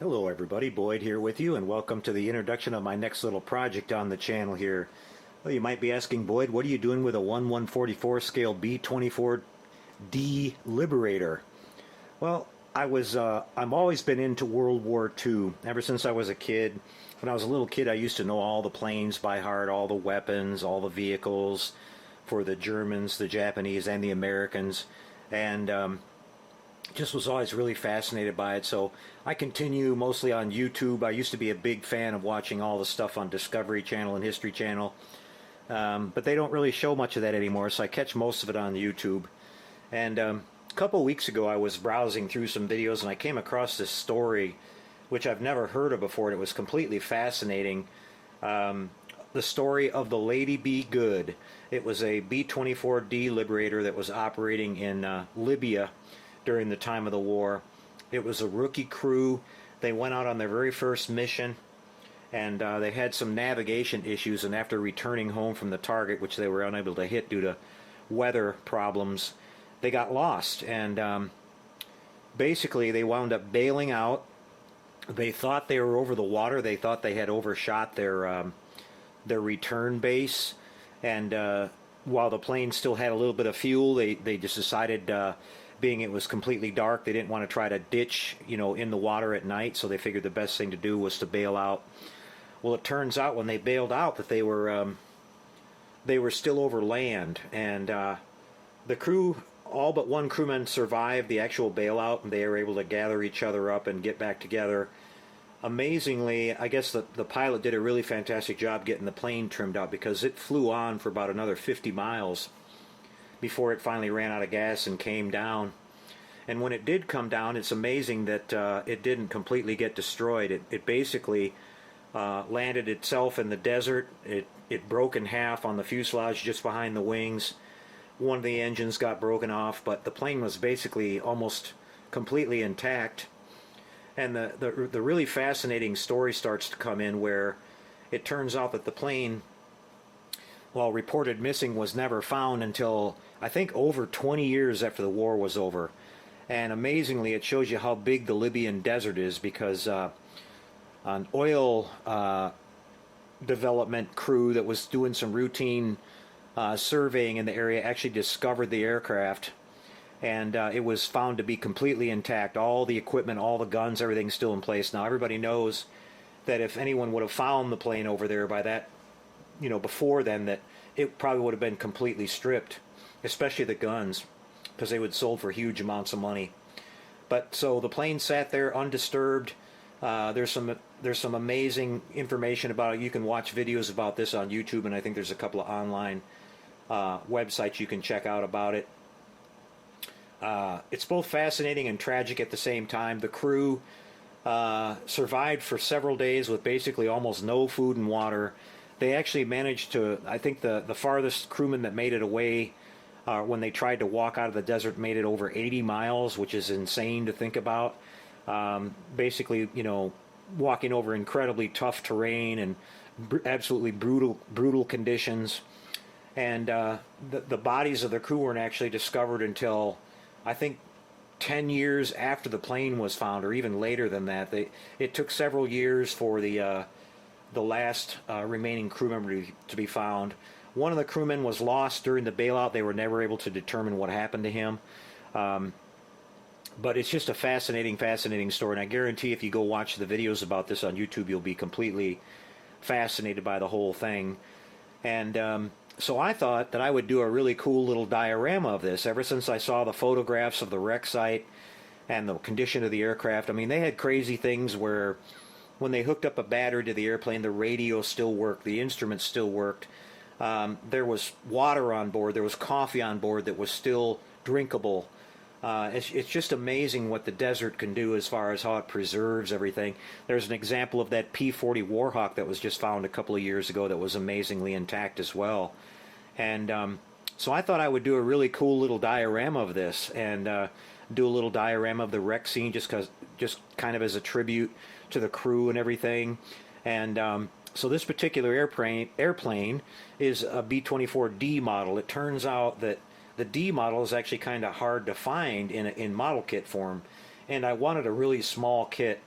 Hello everybody, Boyd here with you, and welcome to the introduction of my next little project on the channel here. Well, you might be asking, Boyd, what are you doing with a 1/144 scale B-24D Liberator? Well, I've always been into World War II, ever since I was a kid. When I was a little kid, I used to know all the planes by heart, all the weapons, all the vehicles for the Germans, the Japanese, and the Americans, and just was always really fascinated by it. So I continue mostly on YouTube. I used to be a big fan of watching all the stuff on Discovery Channel and History Channel, but they don't really show much of that anymore, so I catch most of it on YouTube. And a couple of weeks ago I was browsing through some videos and I came across this story which I've never heard of before, and it was completely fascinating. The story of the Lady Be Good. It was a B-24D Liberator that was operating in Libya during the time of the war. It was a rookie crew. They went out on their very first mission, and they had some navigation issues, and after returning home from the target, which they were unable to hit due to weather problems, they got lost, and basically they wound up bailing out. They thought they were over the water. They thought they had overshot their return base, and while the plane still had a little bit of fuel, they just decided, being it was completely dark, they didn't want to try to ditch, in the water at night, so they figured the best thing to do was to bail out. Well, it turns out when they bailed out that they were still over land, and the crew, all but one crewman survived the actual bailout, and they were able to gather each other up and get back together. Amazingly, I guess the pilot did a really fantastic job getting the plane trimmed out, because it flew on for about another 50 miles before it finally ran out of gas and came down. And when it did come down, it's amazing that it didn't completely get destroyed. It basically landed itself in the desert. It broke in half on the fuselage just behind the wings. One of the engines got broken off, but the plane was basically almost completely intact. And the really fascinating story starts to come in, where it turns out that the plane, while reported missing, was never found until, I think, over 20 years after the war was over. And amazingly, it shows you how big the Libyan desert is, because an oil development crew that was doing some routine surveying in the area actually discovered the aircraft, and it was found to be completely intact. All the equipment, all the guns, everything's still in place. Now, everybody knows that if anyone would have found the plane over there by that, before then, that it probably would have been completely stripped, especially the guns, because they would sold for huge amounts of money. But so the plane sat there undisturbed. There's some amazing information about it. You can watch videos about this on YouTube, and I think there's a couple of online websites you can check out about it. It's both fascinating and tragic at the same time. The crew survived for several days with basically almost no food and water. They actually managed to, I think the farthest crewman that made it away when they tried to walk out of the desert made it over 80 miles, which is insane to think about. Basically, walking over incredibly tough terrain and absolutely brutal conditions. And the bodies of the crew weren't actually discovered until, I think, 10 years after the plane was found, or even later than that. It took several years for the last remaining crew member to be found. One of the crewmen was lost during the bailout. They were never able to determine what happened to him. But it's just a fascinating story, and I guarantee if you go watch the videos about this on YouTube, you'll be completely fascinated by the whole thing. And so I thought that I would do a really cool little diorama of this. Ever since I saw the photographs of the wreck site and the condition of the aircraft, I mean, they had crazy things where when they hooked up a battery to the airplane, the radio still worked, the instruments still worked. There was water on board, there was coffee on board that was still drinkable. It's just amazing what the desert can do as far as how it preserves everything. There's an example of that P-40 Warhawk that was just found a couple of years ago that was amazingly intact as well. And so I thought I would do a really cool little diorama of this, and do a little diorama of the wreck scene, just kind of as a tribute to the crew and everything. And so this particular airplane is a B-24D model. It turns out that the D model is actually kind of hard to find in model kit form, and I wanted a really small kit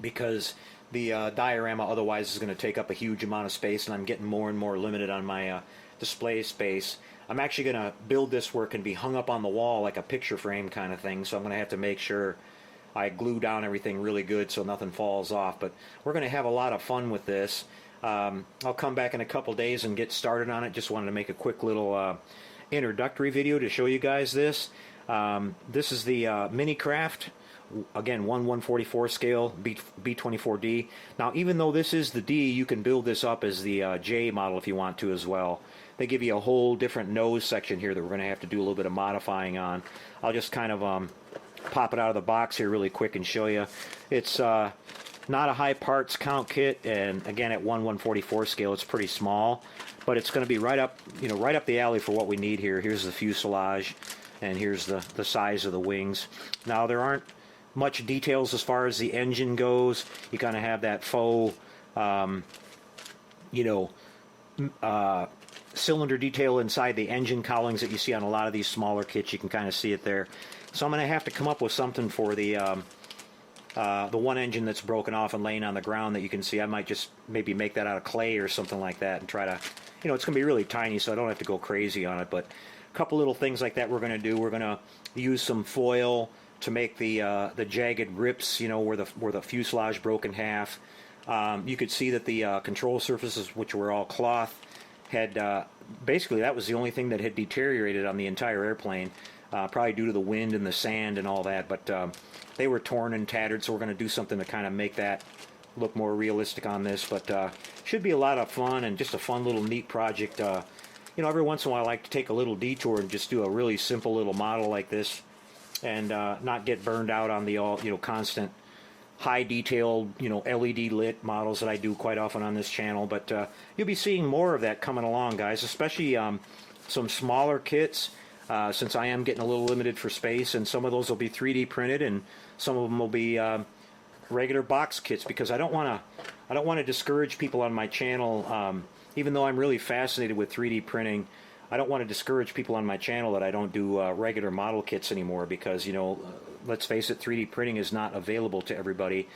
because the diorama otherwise is going to take up a huge amount of space, and I'm getting more and more limited on my display space. I'm actually going to build this where it can be hung up on the wall like a picture frame kind of thing, so I'm going to have to make sure I glue down everything really good so nothing falls off. But we're going to have a lot of fun with this. I'll come back in a couple days and get started on it. Just wanted to make a quick little introductory video to show you guys this. This is the Mini Craft. Again, 1/144 scale B-24D. Now, even though this is the D, you can build this up as the J model if you want to as well. They give you a whole different nose section here that we're going to have to do a little bit of modifying on. I'll just kind of pop it out of the box here really quick and show you. It's not a high parts count kit, and again, at 1/144 scale, it's pretty small, but it's going to be right up, right up the alley for what we need here. Here's the fuselage, and here's the size of the wings. Now, there aren't much details as far as the engine goes. You kind of have that faux, cylinder detail inside the engine cowlings that you see on a lot of these smaller kits. You can kind of see it there. So I'm going to have to come up with something for the one engine that's broken off and laying on the ground that you can see. I might just maybe make that out of clay or something like that and try to, it's going to be really tiny, so I don't have to go crazy on it. But a couple little things like that we're going to do. We're going to use some foil to make the jagged rips, where the fuselage broke in half. You could see that the control surfaces, which were all cloth, had basically that was the only thing that had deteriorated on the entire airplane, probably due to the wind and the sand and all that. But they were torn and tattered, so we're going to do something to kind of make that look more realistic on this. But should be a lot of fun and just a fun little neat project. Every once in a while I like to take a little detour and just do a really simple little model like this, and not get burned out on the constant high detailed LED lit models that I do quite often on this channel. But you'll be seeing more of that coming along, guys, especially some smaller kits, since I am getting a little limited for space, and some of those will be 3D printed and some of them will be regular box kits, because I don't want to discourage people on my channel. Even though I'm really fascinated with 3D printing, I don't want to discourage people on my channel that I don't do regular model kits anymore, because, let's face it, 3D printing is not available to everybody,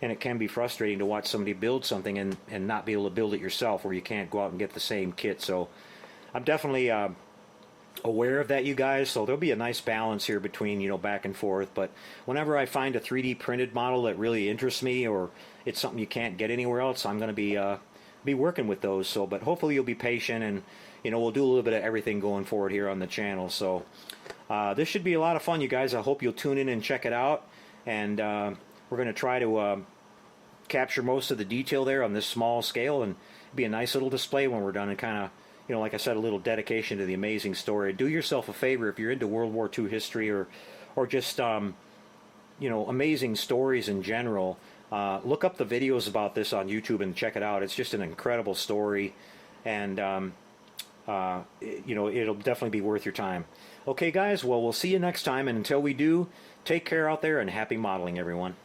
and it can be frustrating to watch somebody build something and not be able to build it yourself, where you can't go out and get the same kit. So I'm definitely aware of that, you guys, so there'll be a nice balance here between, back and forth. But whenever I find a 3D printed model that really interests me, or it's something you can't get anywhere else, I'm going to be working with those. So, but hopefully you'll be patient, and we'll do a little bit of everything going forward here on the channel. So this should be a lot of fun, you guys. I hope you'll tune in and check it out. And we're going to try to capture most of the detail there on this small scale, and be a nice little display when we're done, and kind of, like I said, a little dedication to the amazing story. Do yourself a favor, if you're into World War II history, or just amazing stories in general, look up the videos about this on YouTube and check it out. It's just an incredible story, and it'll definitely be worth your time. Okay, guys, well, we'll see you next time, and until we do, take care out there, and happy modeling, everyone.